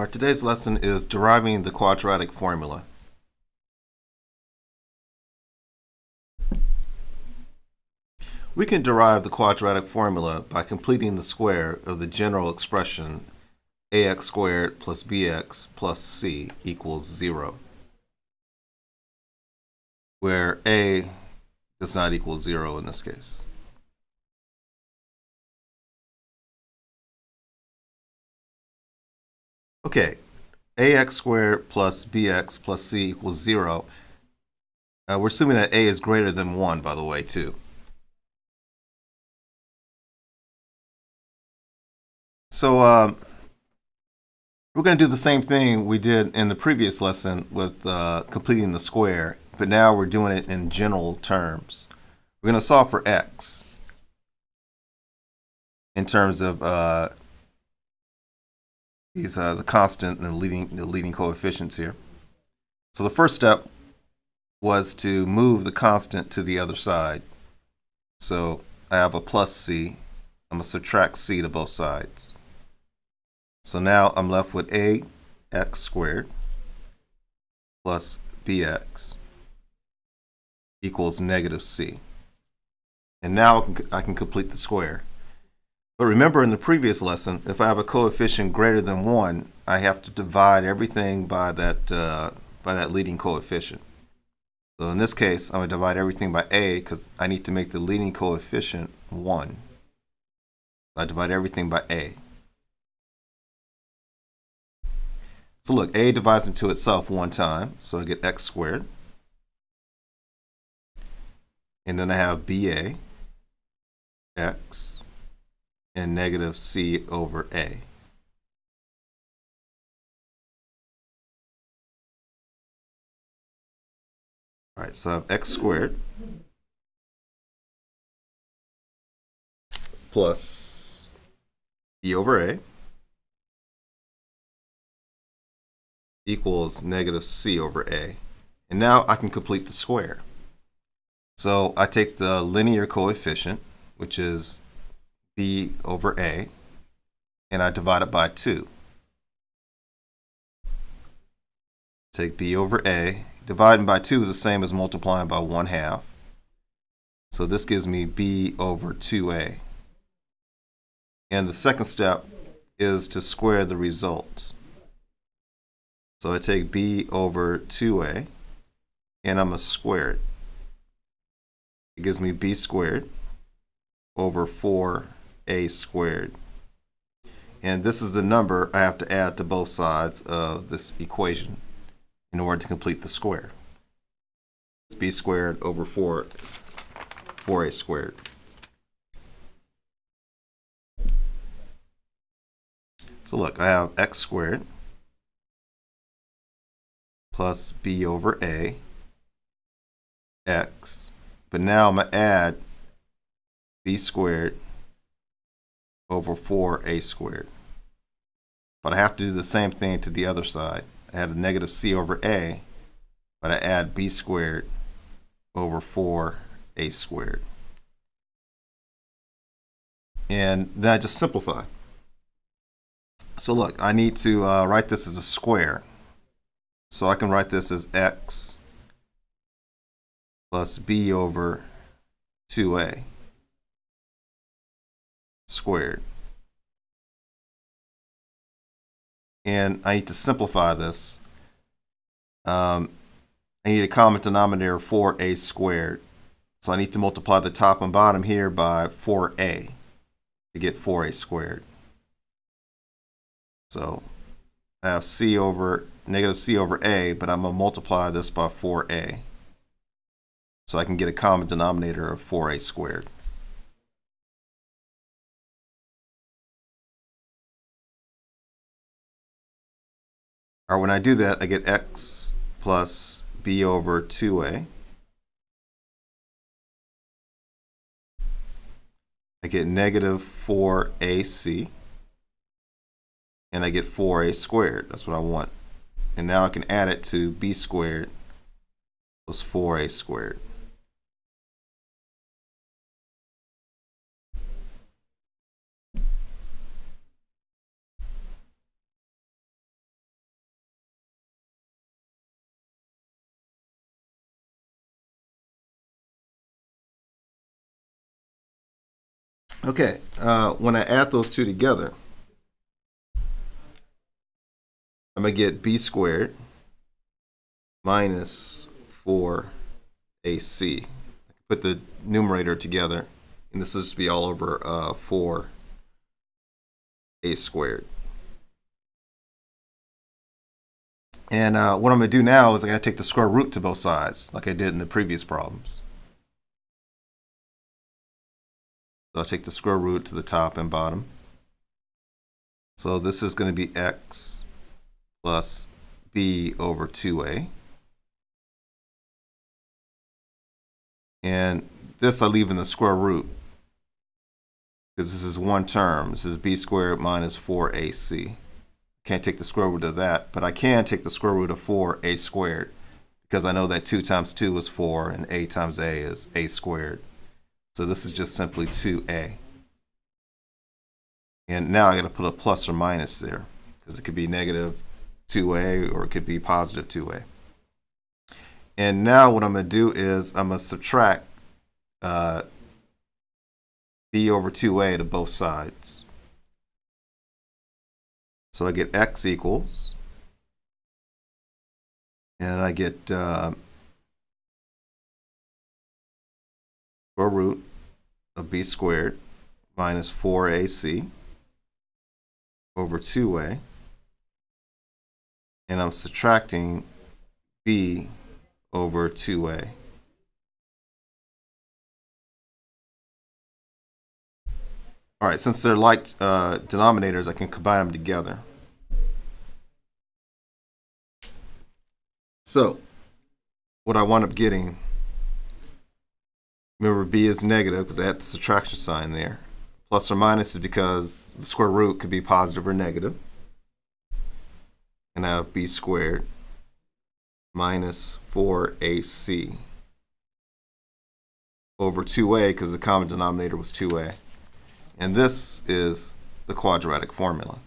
Our today's lesson is deriving the quadratic formula. We can derive the quadratic formula by completing the square of the general expression ax squared plus bx plus c equals 0, where a does not equal 0 in this case. Okay, ax squared plus bx plus c equals 0. We're assuming that a is greater than 1, by the way, too. So we're going to do the same thing we did in the previous lesson with completing the square, but now we're doing it in general terms. We're going to solve for x in terms of the constant and the leading coefficients here. So the first step was to move the constant to the other side. So I have a plus c. I'm going to subtract c to both sides. So now I'm left with ax squared plus bx equals negative c. And now I can complete the square. But remember in the previous lesson, if I have a coefficient greater than 1, I have to divide everything by that leading coefficient. So in this case, I'm going to divide everything by a because I need to make the leading coefficient 1. I divide everything by a. So look, a divides into itself one time, so I get x squared. And then I have ba, x, and negative c over a. All right, so I have x squared plus b over a equals negative c over a. And now I can complete the square. So I take the linear coefficient, which is b over a, and I divide it by 2. Take b over a. Dividing by 2 is the same as multiplying by 1/2. So this gives me b over 2a. And the second step is to square the result. So I take b over 2a, and I'm going to square it. It gives me b squared over 4a squared. And this is the number I have to add to both sides of this equation in order to complete the square. It's b squared over 4a squared. So look, I have x squared plus b over a x. But now I'm going to add b squared over 4a squared. But I have to do the same thing to the other side. I add a negative c over a, but I add b squared over 4a squared. And then I just simplify. So look, I need to write this as a square. So I can write this as x plus b over 2a squared. And I need to simplify this. I need a common denominator of 4a squared. So I need to multiply the top and bottom here by 4a to get 4a squared. So I have negative c over a, but I'm going to multiply this by 4a. So I can get a common denominator of 4a squared. Or when I do that, I get x plus b over 2a. I get negative 4ac. And I get 4a squared. That's what I want. And now I can add it to b squared plus 4a squared. Okay, when I add those two together, I'm going to get b squared minus 4ac. Put the numerator together, and this will just be all over 4a squared. And what I'm going to do now is I got to take the square root to both sides, like I did in the previous problems. So I'll take the square root to the top and bottom. So this is going to be x plus b over 2a. And this I leave in the square root because this is one term. This is b squared minus 4ac. Can't take the square root of that, but I can take the square root of 4a squared because I know that 2 times 2 is 4 and a times a is a squared. So this is just simply 2a. And now I got to put a plus or minus there because it could be negative 2a or it could be positive 2a. And now what I'm going to do is I'm going to subtract b over 2a to both sides. So I get x equals, and I get square root of b squared minus 4ac over 2a, and I'm subtracting b over 2a. All right, since they're like denominators, I can combine them together. So what I wind up getting, remember b is negative because I had the subtraction sign there. Plus or minus is because the square root could be positive or negative. And I have b squared minus 4ac over 2a because the common denominator was 2a. And this is the quadratic formula.